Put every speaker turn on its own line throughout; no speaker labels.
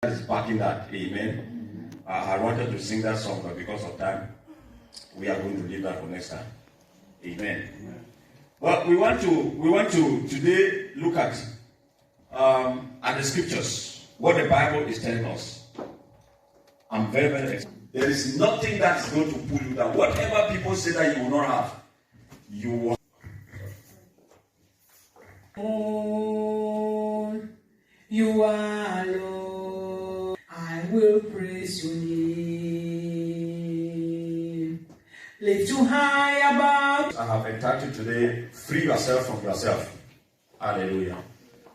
is backing that. Amen. I wanted to sing that song, but because of time, we are going to leave that for next time. Amen. Well, we want to today look at the scriptures, what the Bible is telling us. I'm very, very excited. There is nothing that is going to pull you down. Whatever people say that you will not have, you will.
You are Lord, I will praise your name. Lift you high above.
I have entitled today, Free Yourself from Yourself. Hallelujah.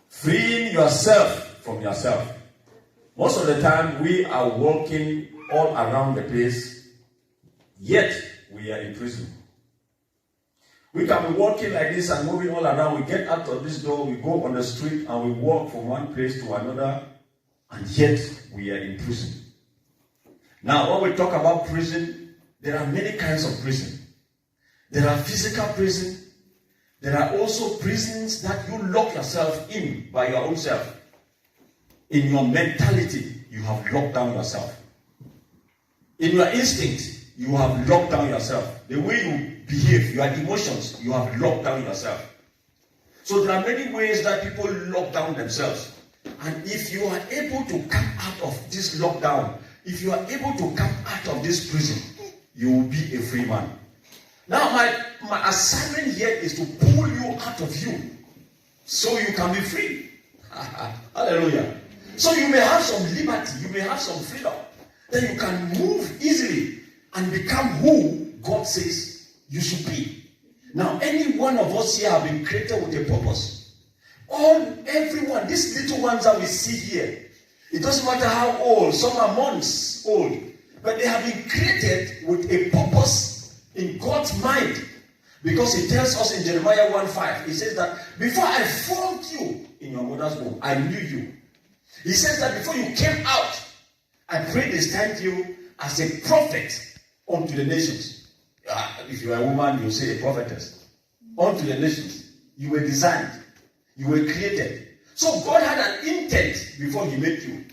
Freeing yourself from yourself. Most of the time, we are walking all around the place, yet we are in prison. We can be walking like this and moving all around. We get out of this door, we go on the street, and we walk from one place to another, and yet we are in prison. Now, when we talk about prison, there are many kinds of prison. There are physical prison. There are also prisons that you lock yourself in by your own self. In your mentality, you have locked down yourself. In your instinct, you have locked down yourself. The way you behave, your emotions, you have locked down yourself. So there are many ways that people lock down themselves. And if you are able to come out of this lockdown, if you are able to come out of this prison, you will be a free man. Now my assignment here is to pull you out of you so you can be free. Hallelujah. So you may have some liberty, you may have some freedom. Then you can move easily and become who God says you should be. Now, any one of us here have been created with a purpose. Everyone, these little ones that we see here, it doesn't matter how old, some are months old, but they have been created with a purpose in God's mind. Because he tells us in Jeremiah 1:5, he says that before I formed you in your mother's womb, I knew you. He says that before you came out, I predestined you as a prophet unto the nations. If you are a woman, you say a prophetess. Unto the nations. You were designed. You were created. So God had an intent before he made you.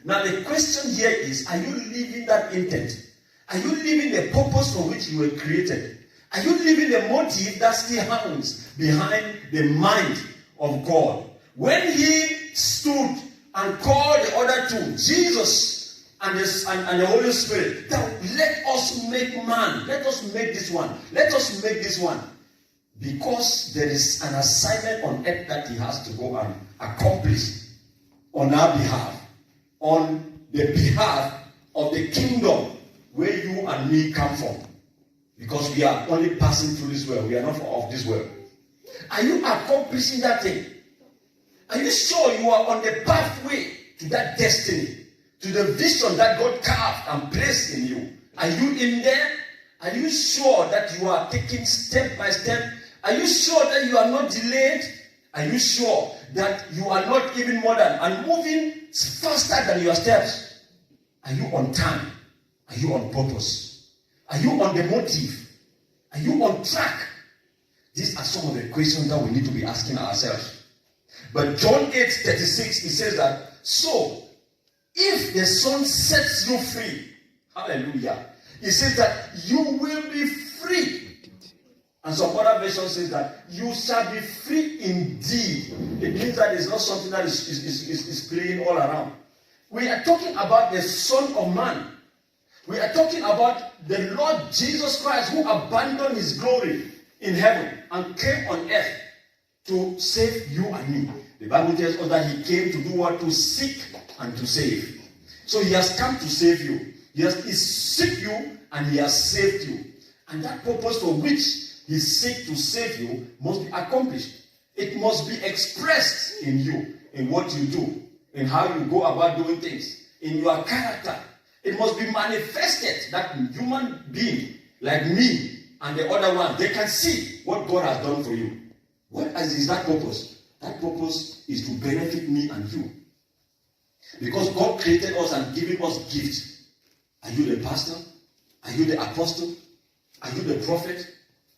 Now the question here is, are you living that intent? Are you living the purpose for which you were created? Are you living the motive that still hangs behind the mind of God? When he stood and called the other two, Jesus and the Holy Spirit, let us make man. Let us make this one. Let us make this one. Because there is an assignment on earth that he has to go and accomplish on our behalf. On the behalf of the kingdom where you and me come from. Because we are only passing through this world. We are not of this world. Are you accomplishing that thing? Are you sure you are on the pathway to that destiny? To the vision that God carved and placed in you? Are you in there? Are you sure that you are taking step by step? Are you sure that you are not delayed? Are you sure that you are not even modern and moving faster than your steps? Are you on time? Are you on purpose? Are you on the motive? Are you on track? These are some of the questions that we need to be asking ourselves. But John 8:36, he says that, so, if the Son sets you free, hallelujah, he says that you will be free. And some other version says that you shall be free indeed. It means that it's not something that is playing all around. We are talking about the Son of Man. We are talking about the Lord Jesus Christ who abandoned his glory in heaven and came on earth to save you and me. The Bible tells us that he came to do what? To seek and to save. So he has come to save you. He seek you and he has saved you. And that purpose for which he seeks to save you must be accomplished. It must be expressed in you, in what you do, in how you go about doing things, in your character. It must be manifested that human being like me and the other one, they can see what God has done for you. What is that purpose? That purpose is to benefit me and you. Because God created us and given us gifts. Are you the pastor? Are you the apostle? Are you the prophet?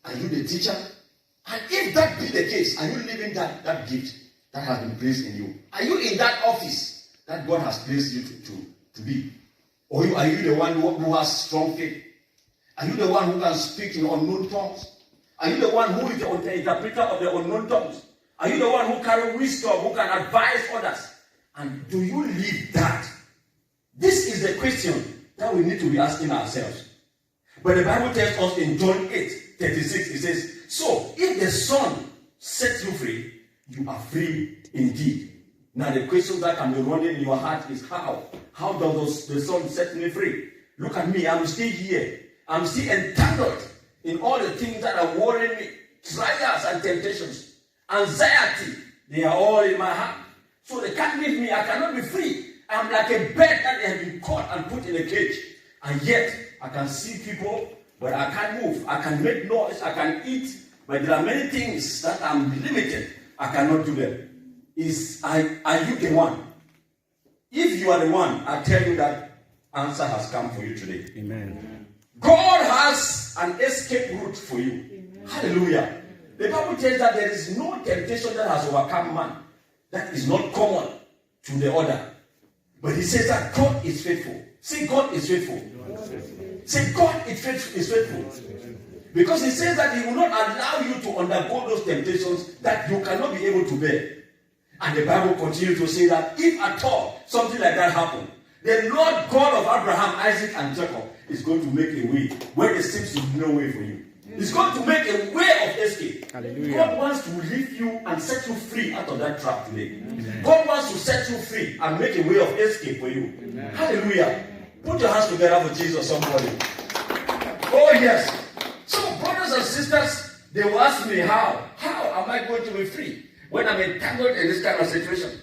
Are you the teacher? And if that be the case, are you living that gift that has been placed in you? Are you in that office that God has placed you to be? Or are you the one who has strong faith? Are you the one who can speak in unknown tongues? Are you the one who is the interpreter of the unknown tongues? Are you the one who carries wisdom, who can advise others? And do you live that? This is the question that we need to be asking ourselves. But the Bible tells us in John 8:36, it says, so if the Son sets you free, you are free indeed. Now the question that can be running in your heart is how? How does the Son set me free? Look at me, I'm still here. I'm still entangled in all the things that are worrying me. Trials and temptations. Anxiety. They are all in my heart. So they can't leave me. I cannot be free. I'm like a bird that they have been caught and put in a cage. And yet, I can see people, but I can't move. I can make noise. I can eat. But there are many things that I'm limited. I cannot do them. Are you the one? If you are the one, I tell you that answer has come for you today.
Amen.
God has an escape route for you. Amen. Hallelujah. The Bible tells that there is no temptation that has overcome man that is not common to the other. But he says that God is faithful. Say, God is faithful. Say, God is faithful. Because he says that he will not allow you to undergo those temptations that you cannot be able to bear. And the Bible continues to say that if at all something like that happens, the Lord God of Abraham, Isaac, and Jacob is going to make a way where there seems to be no way for you. He's going to make a way of escape. Hallelujah. God wants to lift you and set you free out of that trap today. Amen. God wants to set you free and make a way of escape for you. Amen. Hallelujah. Put your hands together for Jesus, somebody. Oh yes. So brothers and sisters, they will ask me how am I going to be free when I'm entangled in this kind of situation?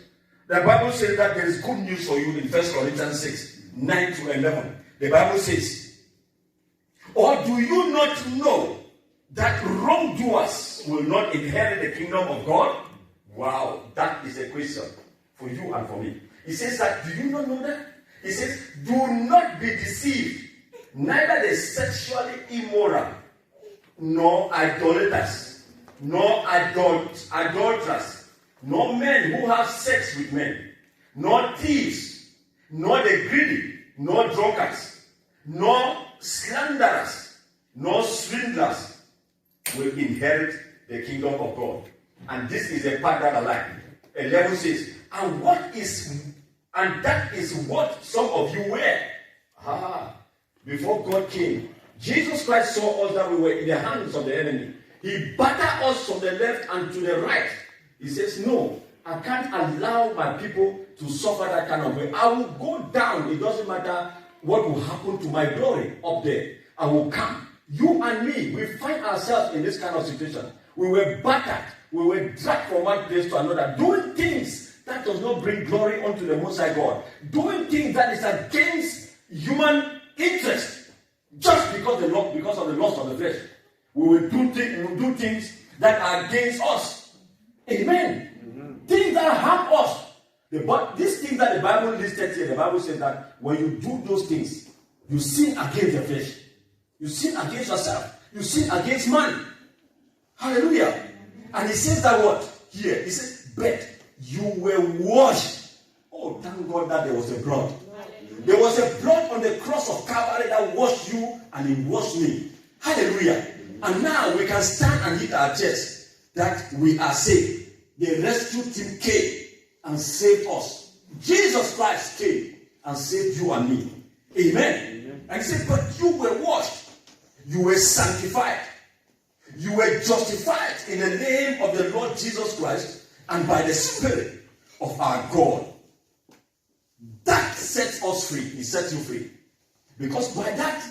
The Bible says that there is good news for you in 1 Corinthians 6, 9 to 11. The Bible says, or do you not know that wrongdoers will not inherit the kingdom of God? Wow, that is a question for you and for me. He says that, do you not know that? He says, do not be deceived, neither the sexually immoral, nor idolaters, nor adulterers, nor men who have sex with men, nor thieves, nor the greedy, nor drunkards, nor slanderers, nor swindlers will inherit the kingdom of God. And this is the part that I like. 11 says, and that is what some of you were. Before God came, Jesus Christ saw us that we were in the hands of the enemy. He battered us from the left and to the right. He says, no, I can't allow my people to suffer that kind of way. I will go down. It doesn't matter what will happen to my glory up there. I will come. You and me, we find ourselves in this kind of situation. We were battered. We were dragged from one place to another, doing things that does not bring glory unto the Most High God. Doing things that is against human interest. Just because of the lust of the flesh. We will do things that are against us. Amen. Mm-hmm. Things that harm us. But these things that the Bible listed here, the Bible says that when you do those things, you sin against the flesh. You sin against yourself. You sin against man. Hallelujah. And he says that what? Here. He says, but you were washed. Oh, thank God that there was a blood. There was a blood on the cross of Calvary that washed you and it washed me. Hallelujah. And now we can stand and hit our chest that we are saved. The rescue team came and saved us. Jesus Christ came and saved you and me. Amen. And he said, but you were washed. You were sanctified. You were justified in the name of the Lord Jesus Christ and by the Spirit of our God. That sets us free. He sets you free. Because by that,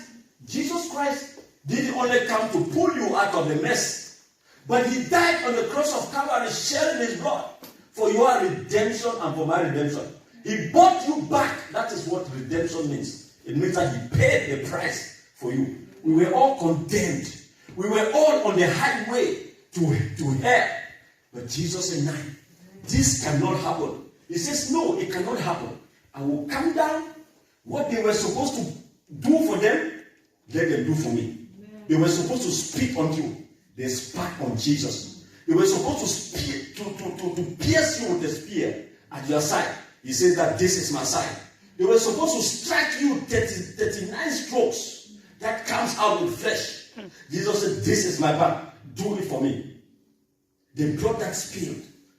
Jesus Christ didn't only come to pull you out of the mess, but he died on the cross of Calvary, shedding his blood for your redemption and for my redemption. He bought you back. That is what redemption means. It means that he paid the price for you. We were all condemned. We were all on the highway to hell. But Jesus said, no, this cannot happen. He says, no, it cannot happen. I will come down. What they were supposed to do for them, let them do for me. They were supposed to spit on you. They spat on Jesus. They were supposed to pierce you with a spear at your side. He says that this is my side. They were supposed to strike you 39 strokes. That comes out with flesh. Jesus said, this is my back. Do it for me. They brought that spear.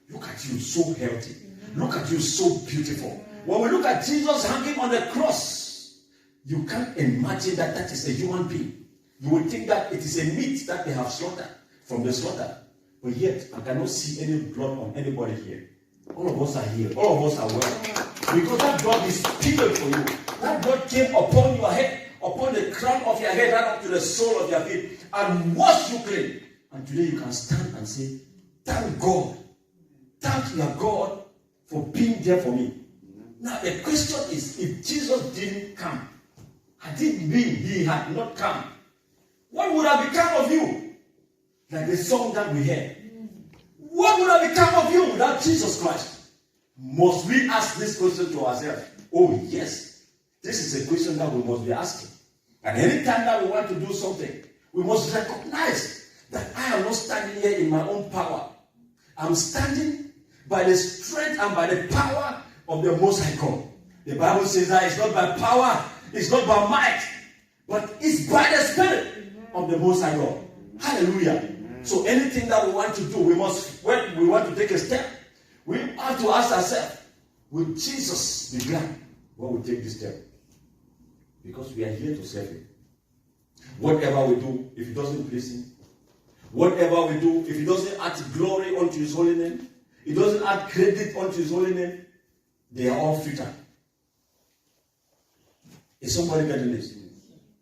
Look at you, so healthy. Look at you, so beautiful. When we look at Jesus hanging on the cross, you can't imagine that that is a human being. You would think that it is a meat that they have slaughtered from the slaughter. But yet, I cannot see any blood on anybody here. All of us are healed. All of us are well. Because that blood is spilled for you. That blood came upon your head, upon the crown of your head, right up to the sole of your feet, and washed you clean. And today you can stand and say, thank God. Thank your God for being there for me. Now the question is, if Jesus didn't come, had it been he had not come, what would have become of you? Like the song that we heard. What would have become of you without Jesus Christ? Must we ask this question to ourselves? Oh yes, this is a question that we must be asking. And anytime that we want to do something, we must recognize that I am not standing here in my own power. I'm standing by the strength and by the power of the Most High God. The Bible says that it's not by power, it's not by might, but it's by the Spirit of the Most High God. Hallelujah. So anything that we want to do, when we want to take a step, we have to ask ourselves, will Jesus be glad when we take this step? Because we are here to serve him. Whatever we do, if it doesn't please him, whatever we do, if it doesn't add glory unto his holy name, it doesn't add credit unto his holy name, they are all futile. Is somebody getting this?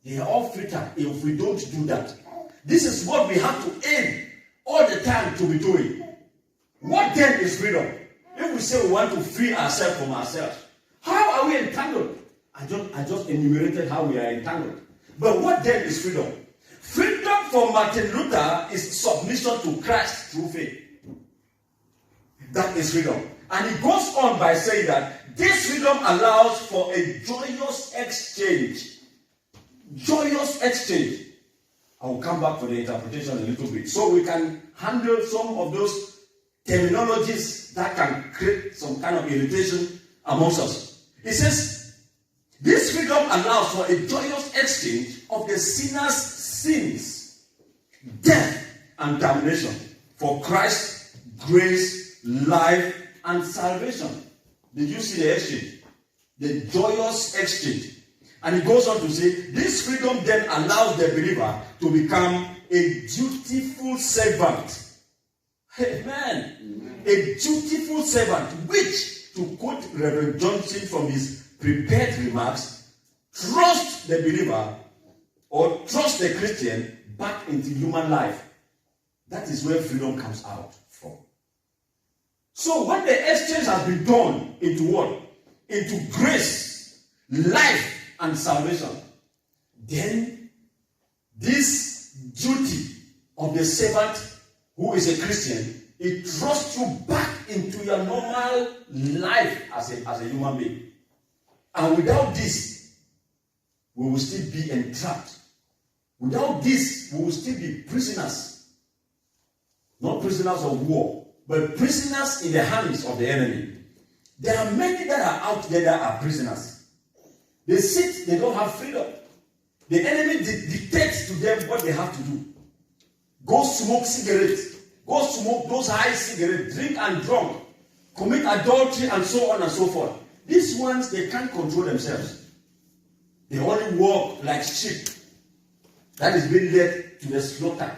They are all futile if we don't do that. This is what we have to aim all the time to be doing. What then is freedom? If we say we want to free ourselves from ourselves, how are we entangled? I just enumerated how we are entangled. But what then is freedom? Freedom for Martin Luther is submission to Christ through faith. That is freedom. And he goes on by saying that this freedom allows for a joyous exchange. Joyous exchange. I will come back to the interpretation a little bit. So we can handle some of those terminologies that can create some kind of irritation amongst us. He says, this freedom allows for a joyous exchange of the sinner's sins, death, and damnation for Christ's grace, life, and salvation. Did you see the exchange? The joyous exchange. And he goes on to say, this freedom then allows the believer to become a dutiful servant. Amen. A dutiful servant, which, to quote Reverend Johnson from his prepared remarks, trust the believer or trust the Christian back into human life. That is where freedom comes out from. So when the exchange has been done into what? Into grace, life, and salvation, then this duty of the servant who is a Christian, it thrusts you back into your normal life as a human being. And without this, we will still be entrapped. Without this, we will still be prisoners. Not prisoners of war, but prisoners in the hands of the enemy. There are many that are out there that are prisoners. They sit, they don't have freedom. The enemy dictates to them what they have to do. Go smoke cigarettes. Go smoke those high cigarettes. Drink and drunk. Commit adultery and so on and so forth. These ones, they can't control themselves. They only walk like sheep that is being led to the slaughter.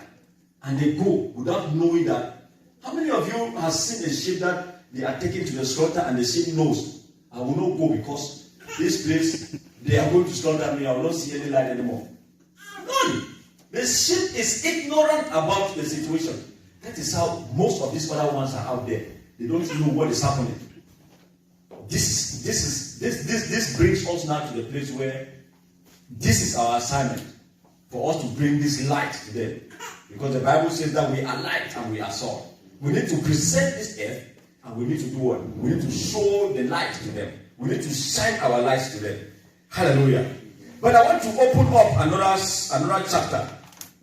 And they go without knowing that. How many of you have seen a sheep that they are taken to the slaughter and the sheep knows, I will not go because this place, they are going to slaughter me. I will not see any light anymore. None. The sheep is ignorant about the situation. That is how most of these other ones are out there. They don't know what is happening. This brings us now to the place where this is our assignment, for us to bring this light to them. Because the Bible says that we are light and we are salt. We need to present this earth, and we need to do what? We need to show the light to them. We need to shine our lights to them. Hallelujah. But I want to open up another chapter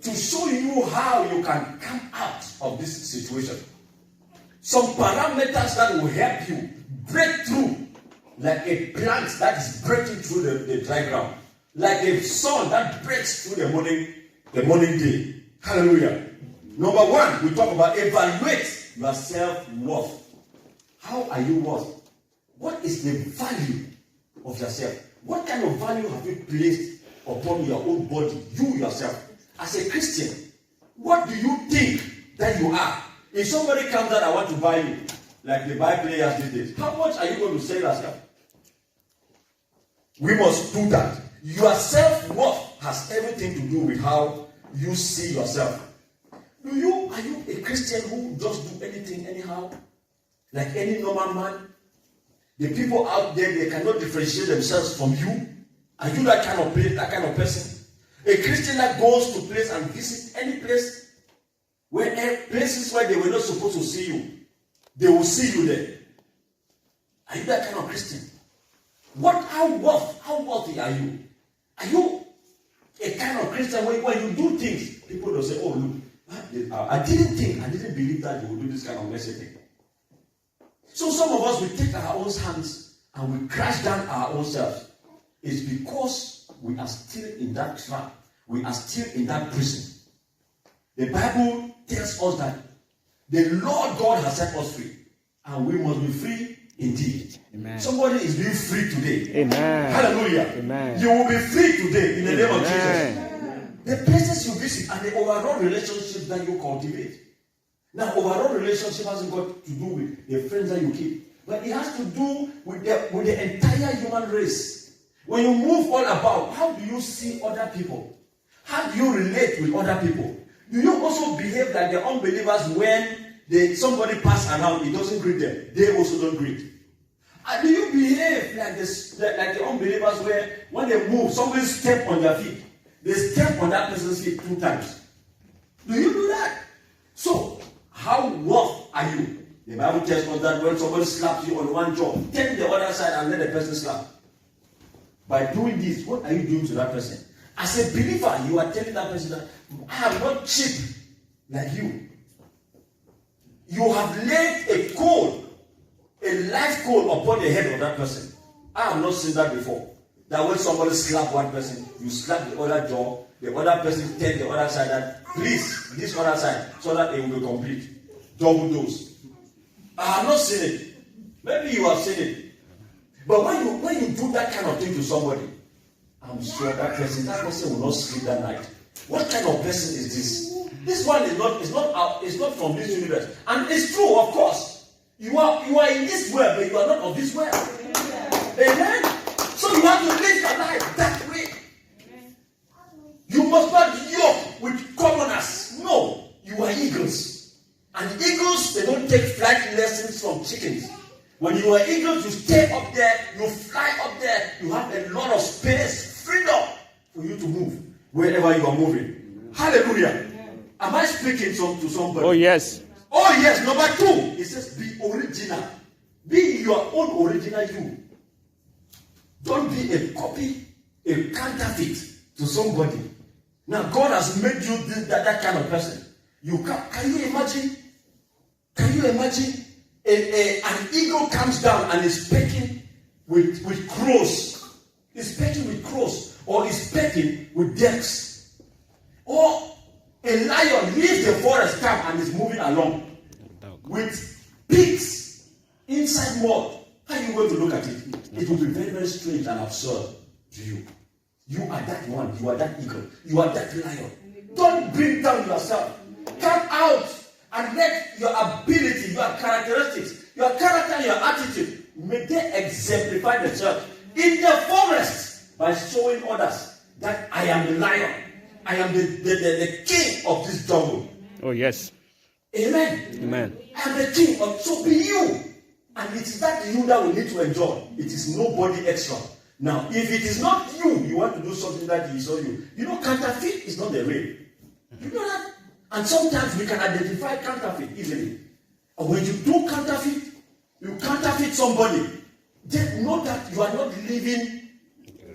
to show you how you can come out of this situation. Some parameters that will help you break through like a plant that is breaking through the dry ground, like a sun that breaks through the morning day. Hallelujah. Number one, we talk about evaluate your self-worth. How are you worth? What is the value of yourself? What kind of value have you placed upon your own body, you yourself? As a Christian, what do you think that you are? If somebody comes out, I want to buy you, like they buy players these days, how much are you going to sell yourself? We must do that. Your self-worth has everything to do with how you see yourself. Are you a Christian who just do anything anyhow? Like any normal man? The people out there, they cannot differentiate themselves from you. Are you that kind of person? A Christian that goes to place and visit any place, places where they were not supposed to see you, they will see you there. Are you that kind of Christian? How worthy are you? Are you a kind of Christian when you do things, people will say, oh look, I didn't believe that you would do this kind of messy thing. So some of us, we take our own hands and we crash down our own selves. It's because we are still in that trap. We are still in that prison. The Bible tells us that the Lord God has set us free. And we must be free indeed. Amen. Somebody is being free today. Amen. Hallelujah. Amen. You will be free today in the name of Jesus. The places you visit and the overall relationships that you cultivate. Now, overall relationship hasn't got to do with the friends that you keep, but it has to do with the entire human race. When you move all about, how do you see other people? How do you relate with other people? Do you also behave like the unbelievers when somebody pass around, it doesn't greet them? They also don't greet. And do you behave like the unbelievers where when they move, somebody step on their feet? They step on that person's feet 2 times. Do you do that? So, how worth are you? The Bible tells us that when somebody slaps you on one jaw, take the other side and let the person slap. By doing this, what are you doing to that person? As a believer, you are telling that person that I am not cheap like you. You have laid a life code upon the head of that person. I have not seen that before. That when somebody slap one person, you slap the other jaw, the other person take the other side, that please, this other side, so that it will be complete. Double dose. I have not seen it. Maybe you have seen it. But when you do that kind of thing to somebody, I'm sure that person will not sleep that night. What kind of person is this? This one is not from this universe. And it's true, of course. You are in this world, but you are not of this world. Amen? So you have to live your life that way. You must not yoke with commoners. No, you are eagles. And eagles, they don't take flight lessons from chickens. When you are eagles, you stay up there, you fly up there, you have a lot of space, freedom for you to move wherever you are moving. Hallelujah. Am I speaking to somebody?
Oh, yes.
Oh, yes. Number 2, it says be original. Be your own original you. Don't be a copy, a counterfeit to somebody. Now, God has made you that kind of person. Can you imagine? Can you imagine an eagle comes down and is pecking with crows? Is pecking with crows, or is pecking with ducks, or a lion leaves the forest camp and is moving along with pigs inside mud. How are you going to look at it? It will be very, very strange and absurd to you. You are that one. You are that eagle. You are that lion. Don't bring down yourself. Come out and let your ability, your characteristics, your character, and your attitude, may they exemplify themselves in the forest by showing others that I am the lion. I am the king of this jungle.
Oh, yes.
Amen.
Amen.
I am the king of, so be you. And it is that you that we need to enjoy. It is nobody extra. Now, if it is not you want to do something that is on you. You know, counterfeit is not the real. You know that? And sometimes we can identify counterfeit easily. And when you do counterfeit, you counterfeit somebody, then know that you are not living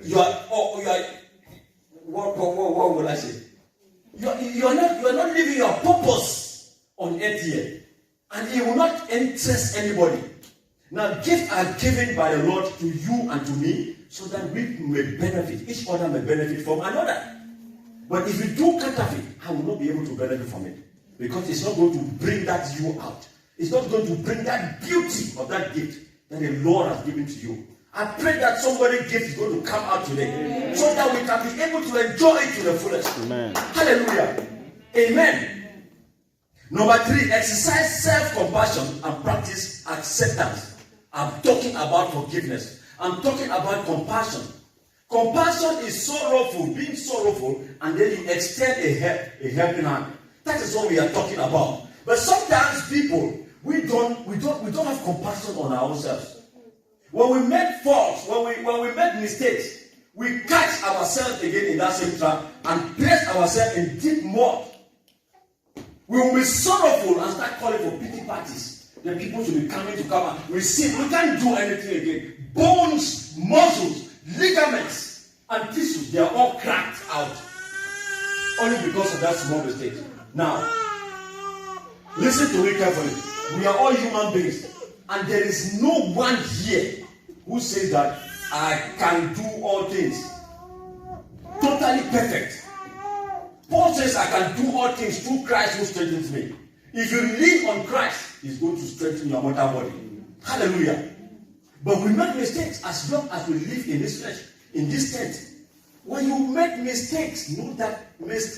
what will I say? You are not living your purpose on earth here. And it will not interest anybody. Now, gifts are given by the Lord to you and to me so that we may benefit. Each other may benefit from another. But if you do counterfeit, I will not be able to benefit from it. Because it's not going to bring that you out. It's not going to bring that beauty of that gift that the Lord has given to you. I pray that somebody's gift is going to come out today. So that we can be able to enjoy it to the fullest.
Amen.
Hallelujah. Amen. Number 3, exercise self-compassion and practice acceptance. I'm talking about forgiveness. I'm talking about compassion. Compassion is sorrowful, being sorrowful, and then you extend a helping hand. That is what we are talking about. But sometimes people, we don't have compassion on ourselves. When we make faults, when we make mistakes, we catch ourselves again in that same trap and place ourselves in deep mud. We will be sorrowful and start calling for pity parties. Then people should be coming to come and receive. We can't do anything again. Bones, muscles, ligaments, and tissues, they are all cracked out. Only because of that small mistake. Now, listen to me carefully. We are all human beings. And there is no one here who says that I can do all things. Totally perfect. Paul says I can do all things through Christ who strengthens me. If you lean on Christ, He's going to strengthen your mortal body. Hallelujah. But we make mistakes as long as we live in this flesh, in this tent. When you make mistakes, know that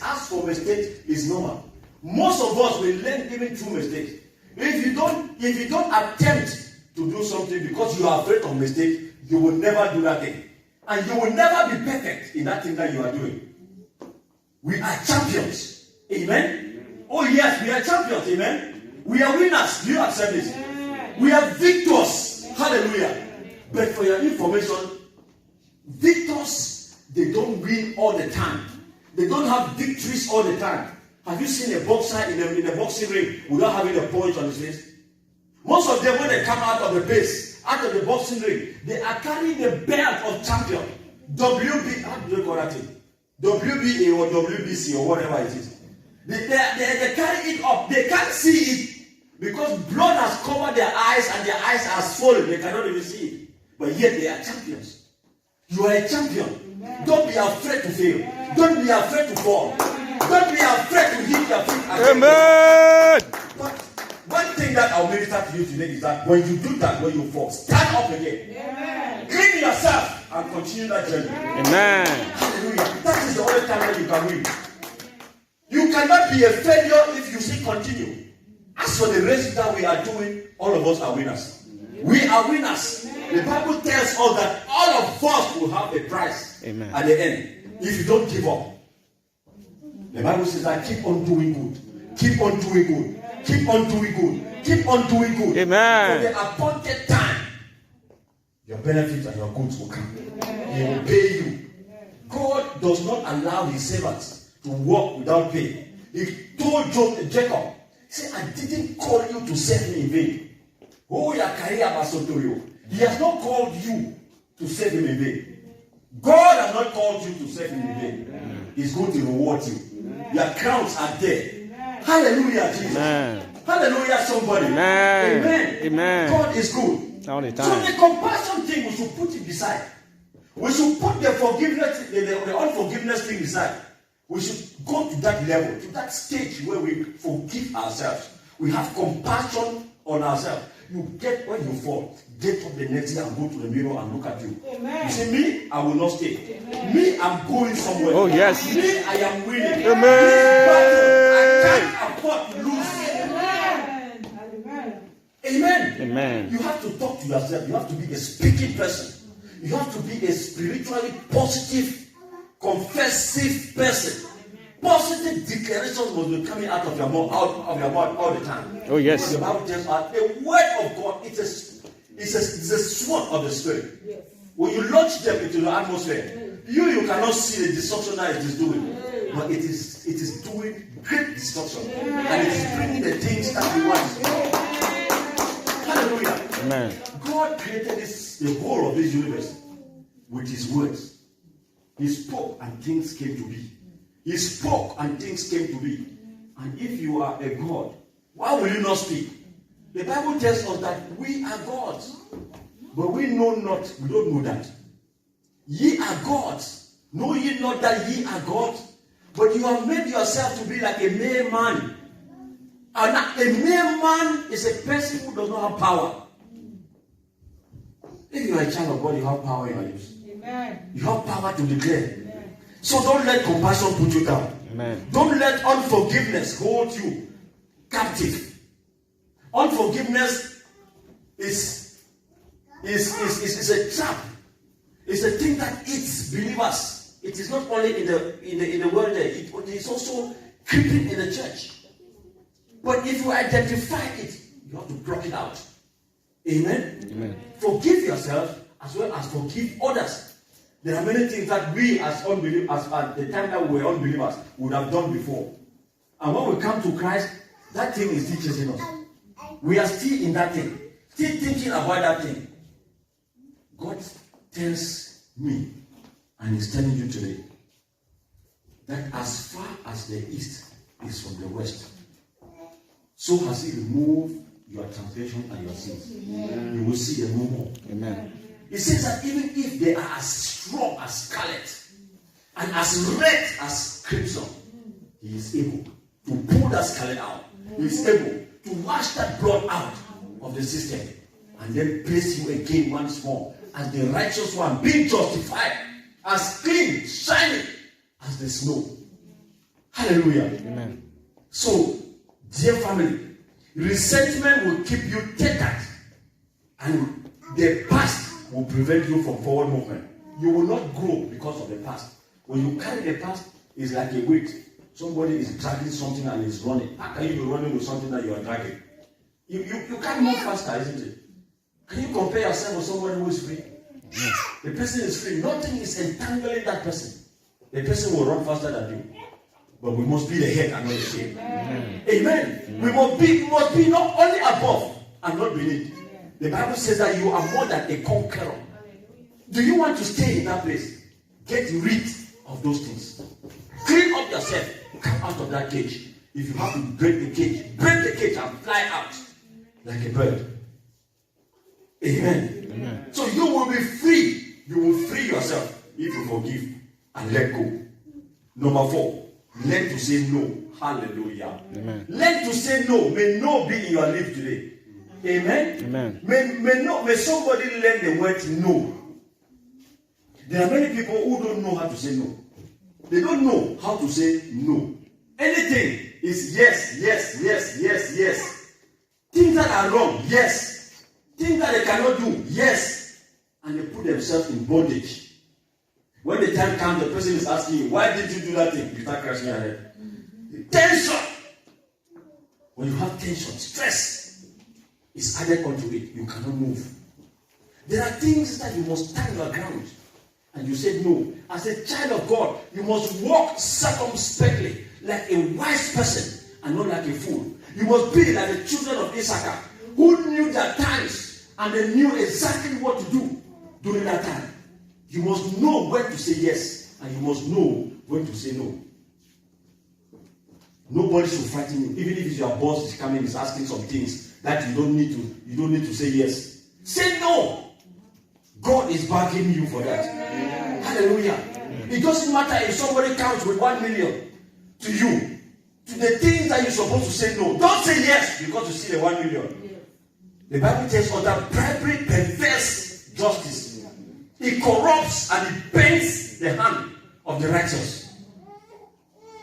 ask for mistakes is normal. Most of us will learn even through mistakes. If you don't attempt to do something because you are afraid of mistakes, you will never do that thing. And you will never be perfect in that thing that you are doing. We are champions. Amen? Oh yes, we are champions. Amen? We are winners. Do you accept this? We are victors. Hallelujah. But for your information, victors, they don't win all the time. They don't have victories all the time. Have you seen a boxer in a boxing ring without having a punch on his face? Most of them, when they come out of the base, out of the boxing ring, they are carrying the belt of champion. WB, how do they call that thing? WBA or WBC or whatever it is. They carry it up. They can't see it because blood has covered their eyes and their eyes are swollen. They cannot even see it. But yet they are champions. You are a champion. Don't be afraid to fail. Don't be afraid to fall. Don't be afraid to hit your feet.
Amen.
But one thing that I'll minister to you today is that when you do that, when you fall, stand up again. Amen. Clean yourself and continue that journey.
Amen.
Hallelujah. That is the only time that you can win. You cannot be a failure if you still continue. As for the race that we are doing, all of us are winners. We are winners. The Bible tells us that all of us will have a prize.
Amen.
At the end if you don't give up. The Bible says that keep on doing good. Keep on doing good. Keep on doing good. Keep on doing good.
Amen.
For the appointed time, your benefits and your goods will come. He will pay you. God does not allow His servants to work without pay. He told Jacob, He said, I didn't call you to serve me in vain. Oh, your career Basotorio. He has not called you to serve Him in vain. God has not called you to serve Him in vain. He's going to reward you. Your crowns are there. Hallelujah, Jesus. Amen. Hallelujah, somebody.
Amen.
Amen.
Amen.
God is good.
All the time.
So the compassion thing, we should put it beside. We should put the forgiveness, the unforgiveness thing beside. We should go to that level, to that stage where we forgive ourselves. We have compassion on ourselves. You get when you fall, get up the next day and go to the mirror and look at you. Amen. You say, me, I will not stay. Amen. Me, I'm going somewhere.
Oh, yes.
Me, I am winning.
Amen.
I can't afford to lose. Amen. Amen.
Amen.
You have to talk to yourself. You have to be a speaking person. You have to be a spiritually positive, confessive person. Positive declarations must be coming out of your mouth, all the time.
Oh yes.
The Bible tells us the word of God it's a sword of the Spirit. Yes. When you launch them into the atmosphere, you cannot see the destruction that it is doing, but it is doing great destruction, and it is bringing the things that we want. Hallelujah.
Amen.
God created the whole of this universe with His words. He spoke and things came to be. He spoke and things came to be. And if you are a God, why will you not speak? The Bible tells us that we are gods. But we don't know that. Ye are gods. Know ye not that ye are gods? But you have made yourself to be like a mere man. And a mere man is a person who does not have power. If you are a child of God, you have power in your lips. Amen. You have power to declare. Amen. So don't let compassion put you down. Amen. Don't let unforgiveness hold you captive. Unforgiveness is a trap. It's a thing that eats believers. It is not only in the world there, it is also creeping in the church. But if you identify it, you have to block it out. Amen? Amen. Forgive yourself as well as forgive others. There are many things that we as unbelievers, at the time that we were unbelievers, would have done before. And when we come to Christ, that thing is still chasing us. We are still in that thing, still thinking about that thing. God tells me, and He's telling you today, that as far as the east is from the west, so has He removed your transgression and your sins. Amen. You will see them no more. Amen. It says that even if they are as strong as scarlet and as red as crimson, He is able to pull that scarlet out. He is able to wash that blood out of the system and then place you again once more as the righteous one, being justified, as clean, shining as the snow. Hallelujah. Amen. So, dear family, resentment will keep you tethered, and the past will prevent you from forward movement. You will not grow because of the past. When you carry the past, it's like a weight. Somebody is dragging something and is running. How can you be running with something that you are dragging? You can't move faster, isn't it? Can you compare yourself with somebody who is free? The person is free. Nothing is entangling that person. The person will run faster than you. But we must be the head and not the tail. Amen. Amen. We must be not only above and not beneath. The Bible says that you are more than a conqueror. Do you want to stay in that place? Get rid of those things. Clean up yourself. Come out of that cage. If you have to break the cage and fly out like a bird. Amen. Amen. So you will be free. You will free yourself if you forgive and let go. Number 4. Learn to say no. Hallelujah. Amen. Learn to say no. May no be in your life today. Amen. Amen. May somebody learn the word no. There are many people who don't know how to say no. They don't know how to say no. Anything is yes, yes, yes, yes, yes. Things that are wrong, yes. Things that they cannot do, yes. And they put themselves in bondage. When the time comes, the person is asking you, why did you do that thing? You start crashing your head. Tension. When you have tension, stress is added onto it. You cannot move. There are things that you must stand your ground. And you said no. As a child of God, you must walk circumspectly like a wise person and not like a fool. You must be like the children of Issachar who knew their times and they knew exactly what to do during that time. You must know when to say yes and you must know when to say no. Nobody should frighten you. Even if it's your boss is coming, is asking some things that you don't need to say yes. Say no. God is backing you for that. Amen. Hallelujah. Amen. It doesn't matter if somebody comes with 1 million to you, to the things that you're supposed to say no. Don't say yes because you see the 1 million. Yeah. The Bible tells us that bribery perverts justice. It corrupts and it bends the hand of the righteous.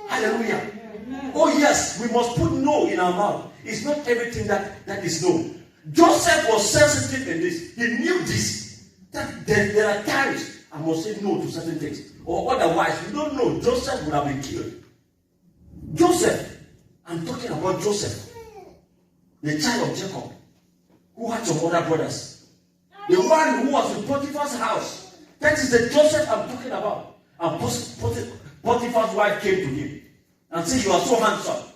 Hallelujah. Amen. Oh yes, we must put no in our mouth. It's not everything that is no. Joseph was sensitive in this. He knew this. That there are times I must say no to certain things. Or otherwise, you don't know, Joseph would have been killed. Joseph, I'm talking about Joseph, the child of Jacob, who had some other brothers. The one who was in Potiphar's house. That is the Joseph I'm talking about. And Potiphar's wife came to him and said, you are so handsome.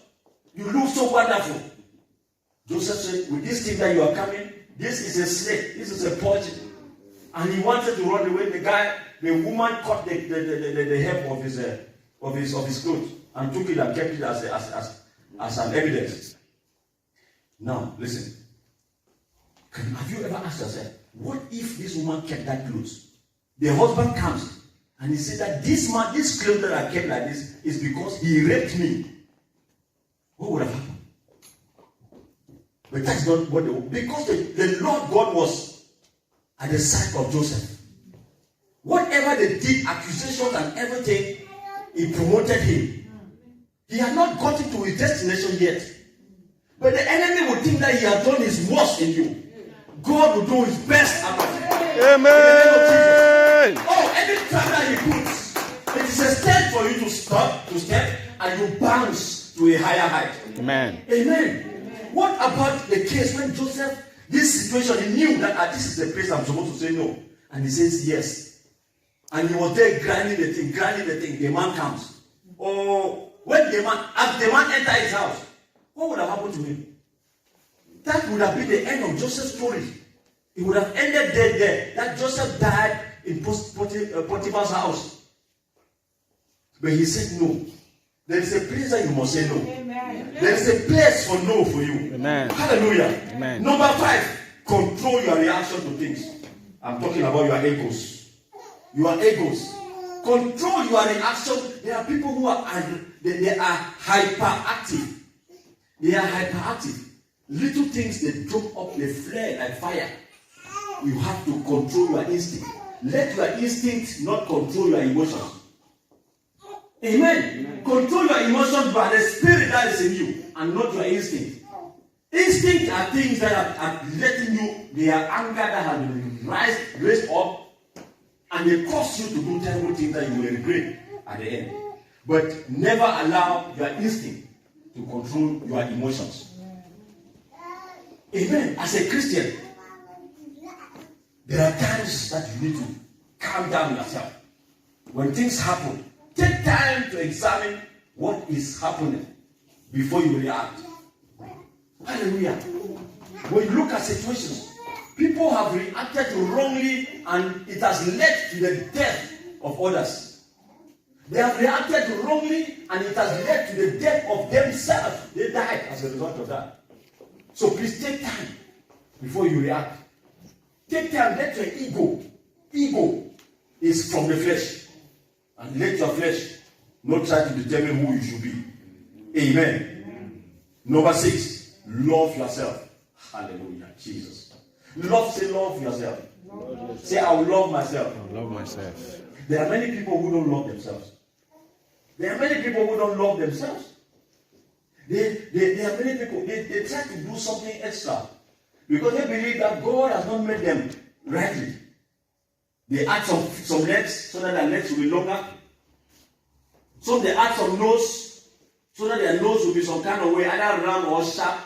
You look so wonderful. Joseph said, with this thing that you are coming, this is a snake. This is a poison. And he wanted to run away. The woman cut the hem of his clothes and took it and kept it as an evidence. Now, listen. Have you ever asked yourself, what if this woman kept that clothes? The husband comes and he said that this man, this clothes that I kept like this is because he raped me. What would have happened? But that's not what because the Lord God was at the side of Joseph. Whatever they did, accusations and everything, he promoted him. He had not gotten to his destination yet. But the enemy would think that he had done his worst in you. God will do his best about it.
Amen.
Oh, any time that he puts, it is a step for you to stop, to step, and you bounce to a higher height.
Amen.
Amen. What about the case when Joseph, this situation, he knew that this is the place I'm supposed to say no. And he says yes. And he was there grinding the thing. The man comes. Oh, when the man entered his house, what would have happened to him? That would have been the end of Joseph's story. It would have ended there. That Joseph died in Potiphar's house. But he said no. There is a place that you must say no. Amen. There is a place for no for you.
Amen.
Hallelujah.
Amen.
Number 5, control your reaction to things. I'm talking about your egos. Your egos. Control your reaction. There are people who are they are hyperactive. They are hyperactive. Little things they drop up, they flare like fire. You have to control your instinct. Let your instinct not control your emotions. Amen. Control your emotions by the spirit that is in you and not your instinct. Instinct are things that are letting you, they are anger that has been raised up and they cause you to do terrible things that you will regret at the end. But never allow your instinct to control your emotions. Amen. As a Christian, there are times that you need to calm down yourself. When things happen, take time to examine what is happening before you react. Hallelujah. When you look at situations, people have reacted wrongly and it has led to the death of others. They have reacted wrongly and it has led to the death of themselves. They died as a result of that. So please take time before you react. Take time, let your ego is from the flesh. And let your flesh not try to determine who you should be. Amen. Number 6, love yourself. Hallelujah. Jesus. Say love yourself. Say, I will love myself.
I love myself.
There are many people who don't love themselves. There are many people who don't love themselves. There are many people, they try to do something extra because they believe that God has not made them rightly. They add some legs so that their legs will be longer. Some they add some nose so that their nose will be some kind of way, either round or sharp.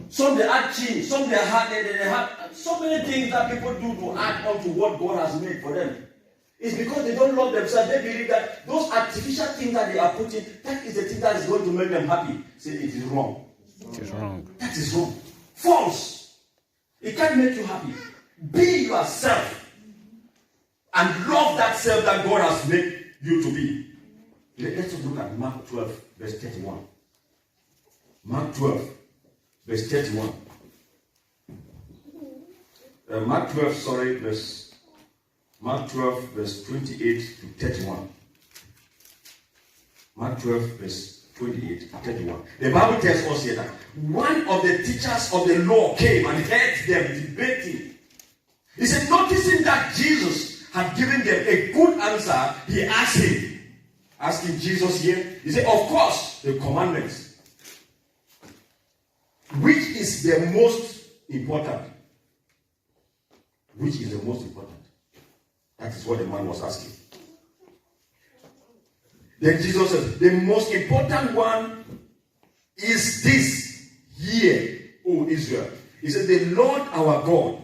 Some they add chin, some they have so many things that people do to add on to what God has made for them. It's because they don't love themselves. They believe that those artificial things that they are putting, that is the thing that is going to make them happy. Say it is wrong.
It is wrong.
That is wrong. False. It can't make you happy. Be yourself and love that self that God has made you to be. Let's look at Mark 12, verse 31. Mark 12, verse 31. Mark 12, verse 28 to 31. Mark 12, verse 28 to 31. The Bible tells us here that one of the teachers of the law came and heard them debating. He said, noticing that Jesus had given them a good answer, he asked him, asking Jesus here, he said, of course, the commandments. Which is the most important? Which is the most important? That is what the man was asking. Then Jesus said, the most important one is this: hear, O Israel. He said, the Lord our God,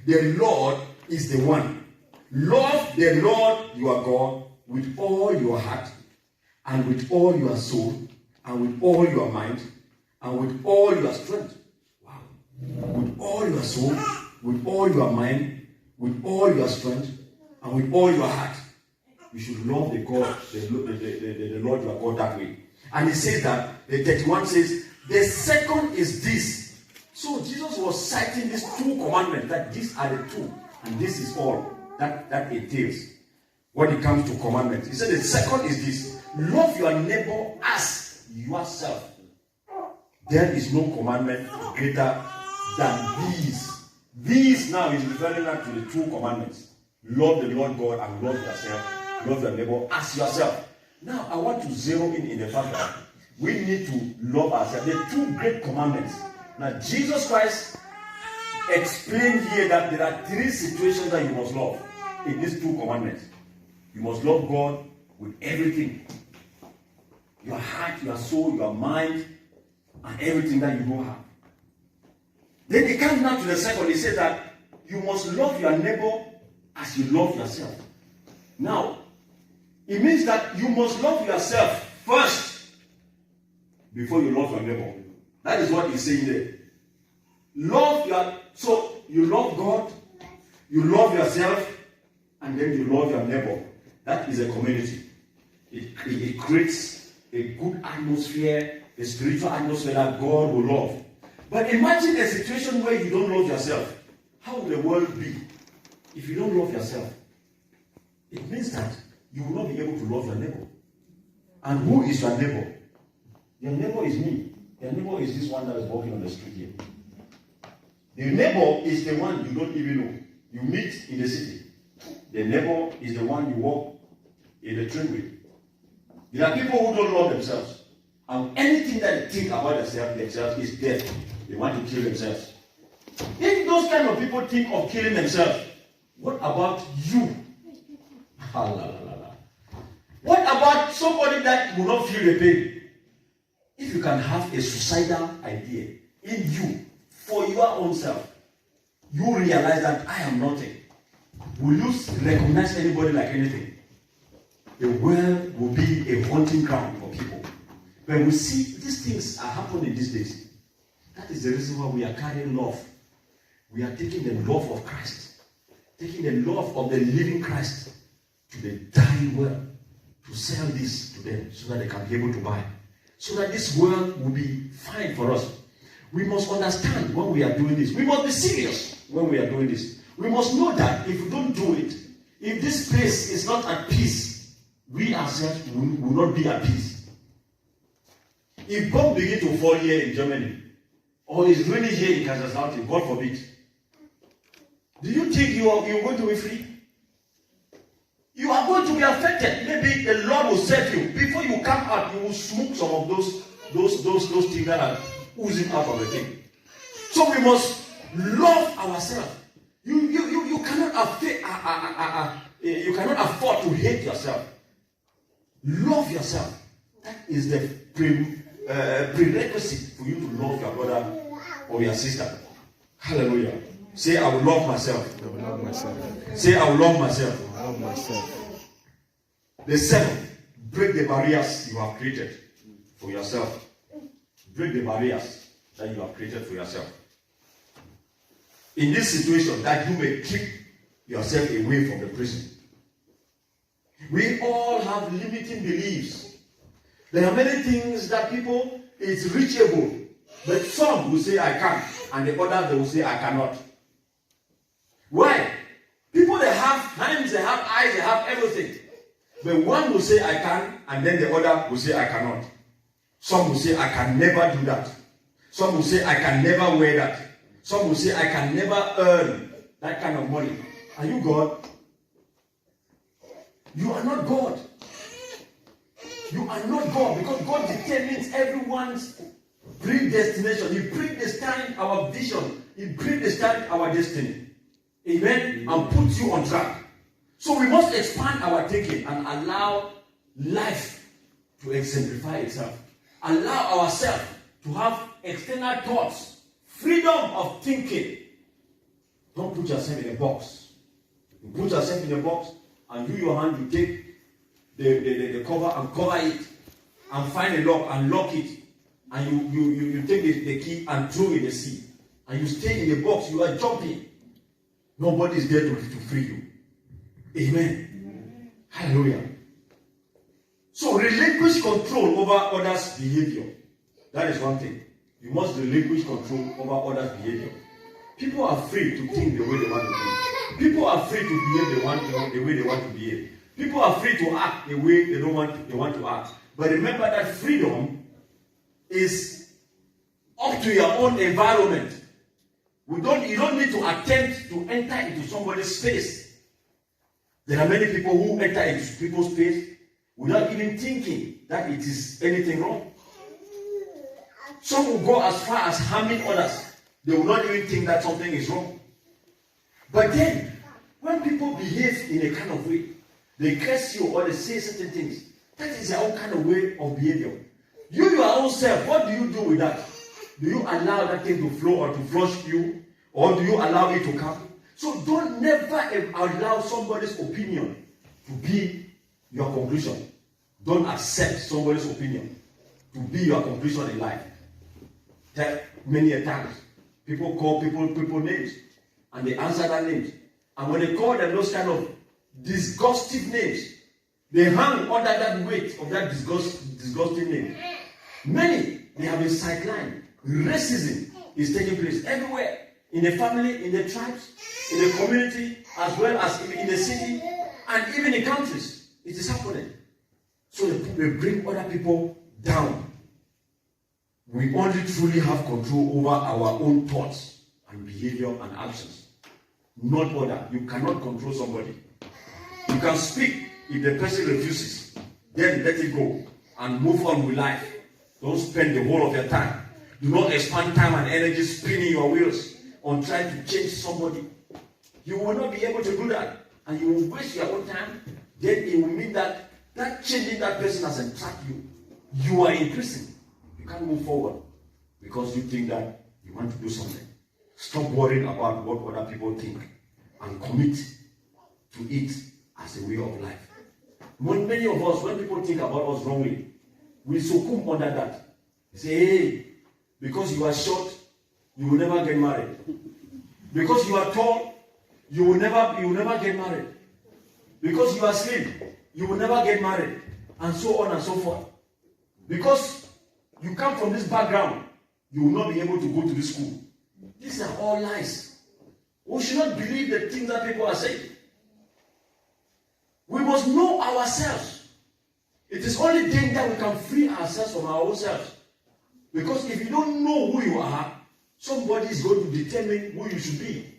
the Lord is the one. Love the Lord your God with all your heart, and with all your soul, and with all your mind, and with all your strength. Wow. With all your soul, with all your mind, with all your strength, and with all your heart. You should love the God, the Lord your God that way. And he says that, the 31 says, the second is this: So Jesus was citing these two commandments, that these are the two, and this is all that it entails when it comes to commandments. He said the second is this: love your neighbor as yourself. There is no commandment greater than these. These now is referring back to the two commandments. Love the Lord God and love yourself. Love your neighbor as yourself. Now I want to zero in the fact that we need to love ourselves. There are two great commandments. Now, Jesus Christ explained here that there are three situations that you must love in these two commandments. You must love God with everything. Your heart, your soul, your mind, and everything that you do have. Then he comes now to the second. He said that you must love your neighbor as you love yourself. Now, it means that you must love yourself first before you love your neighbor. That is what he's saying there. So you love God, you love yourself, and then you love your neighbor. That is a community. It creates a good atmosphere, a spiritual atmosphere that God will love. But imagine a situation where you don't love yourself. How will the world be if you don't love yourself? It means that you will not be able to love your neighbor. And who is your neighbor? Your neighbor is me. Your neighbor is this one that is walking on the street here. The neighbor is the one you don't even know. You meet in the city. The neighbor is the one you walk in the train with. There are people who don't love themselves. And anything that they think about themselves is death. They want to kill themselves. If those kind of people think of killing themselves, what about you? What about somebody that will not feel the pain? If you can have a suicidal idea in you for your own self, you realize that I am nothing. Will you recognize anybody like anything? The world will be a haunting ground for people. When we see these things are happening these days, that is the reason why we are carrying love. We are taking the love of Christ, taking the love of the living Christ to the dying world, to sell this to them so that they can be able to buy. So that this world will be fine for us. We must understand when we are doing this. We must be serious when we are doing this. We must know that if we don't do it, if this place is not at peace, we ourselves will not be at peace. If bomb begin to fall here in Germany, or is raining here in Kazakhstan, God forbid, do you think you are going to be free? You are going to be affected. Maybe the Lord will save you. Before you come out, you will smoke some of those things that are oozing out of the thing. So we must love ourselves. You cannot afford to hate yourself. Love yourself. That is the prerequisite for you to love your brother or your sister. Hallelujah. Say, I will love myself.
I will love myself.
Say, I will love myself.
I love myself.
The seventh, break the barriers you have created for yourself. Break the barriers that you have created for yourself. In this situation, that you may keep yourself away from the prison. We all have limiting beliefs. There are many things that people, it's reachable. But some will say, I can. And the others, they will say, I cannot. Why? People, they have hands, they have eyes, they have everything. But one will say, I can, and then the other will say, I cannot. Some will say, I can never do that. Some will say, I can never wear that. Some will say, I can never earn that kind of money. Are you God? You are not God. You are not God, because God determines everyone's predestination. He predestined our vision. He predestined our destiny. Amen? And puts you on track. So we must expand our thinking and allow life to exemplify itself. Allow ourselves to have external thoughts, freedom of thinking. Don't put yourself in a box. You put yourself in a box and you your hand, you take the cover and cover it and find a lock and lock it. And you take the key and throw it in the sea. And you stay in the box, you are jumping. Nobody is there to free you. Amen. Hallelujah. So relinquish control over others' behavior. That is one thing. You must relinquish control over others' behavior. People are free to think the way they want to think. People are free to behave the way they want to behave. People are free to act the way they want to act. But remember that freedom is up to your own environment. You don't need to attempt to enter into somebody's space. There are many people who enter into people's space without even thinking that it is anything wrong. Some will go as far as harming others. They will not even think that something is wrong. But then, when people behave in a kind of way, they curse you or they say certain things, that is their own kind of way of behavior. You, your own self, what do you do with that? Do you allow that thing to flow or to flush you? Or do you allow it to come? So don't never allow somebody's opinion to be your conclusion. Don't accept somebody's opinion to be your conclusion in life. That many a times, people call people names, and they answer that names. And when they call them those kind of disgusting names, they hang under that weight of that disgusting name. Many, they have been sidelined. Racism is taking place everywhere. In the family, in the tribes, in the community, as well as in the city, and even in countries. It is happening. So they bring other people down. We only truly have control over our own thoughts and behavior and actions. Not other. You cannot control somebody. You can speak. If the person refuses, then let it go and move on with life. Don't spend the whole of your time. Do not expand time and energy spinning your wheels on trying to change somebody. You will not be able to do that. And you will waste your own time. Then it will mean that changing that person has entrapped you. You are in prison. You can't move forward because you think that you want to do something. Stop worrying about what other people think and commit to it as a way of life. Many of us, when people think about us wrongly, we succumb under that. They say, hey, because you are short, you will never get married. Because you are tall, you will never get married. Because you are slim, you will never get married. And so on and so forth. Because you come from this background, you will not be able to go to this school. These are all lies. We should not believe the things that people are saying. We must know ourselves. It is only then that we can free ourselves from our own selves. Because if you don't know who you are, somebody is going to determine who you should be.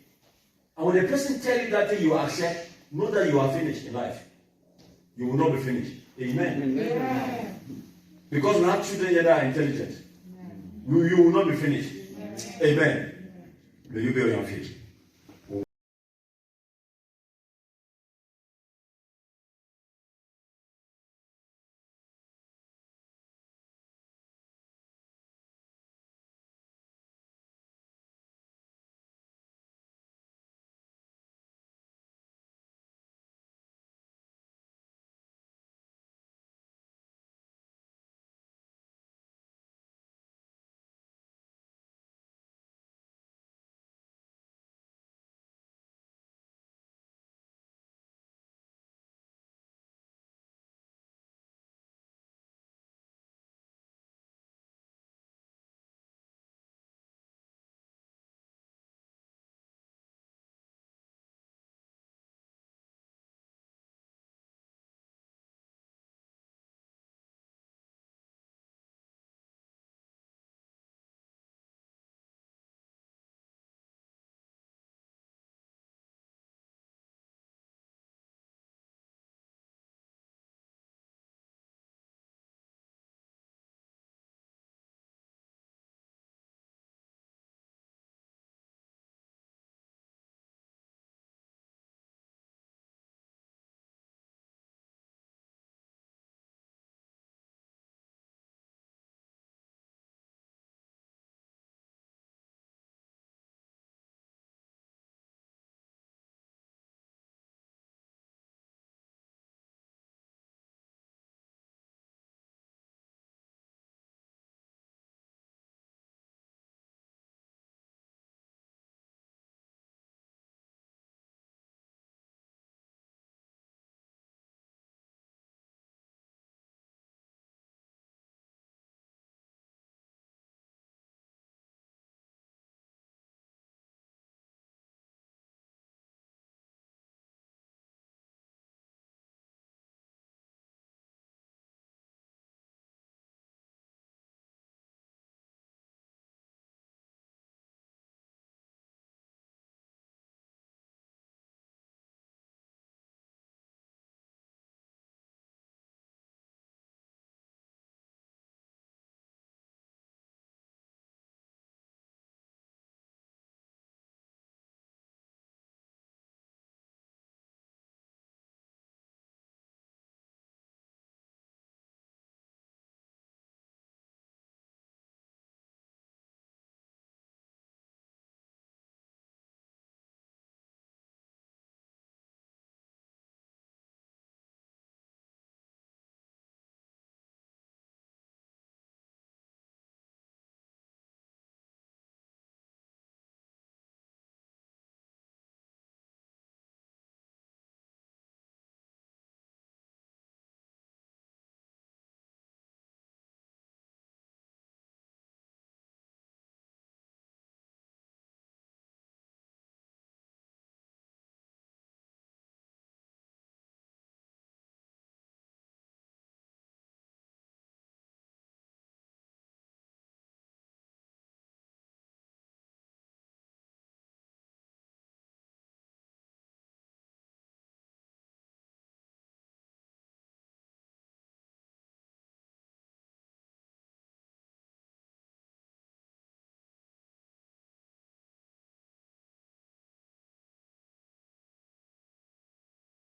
And when a person tells you that thing you accept, know that you are finished in life. You will not be finished. Amen. Amen. Because we have children that are intelligent. You will not be finished. Amen. May you be on your feet.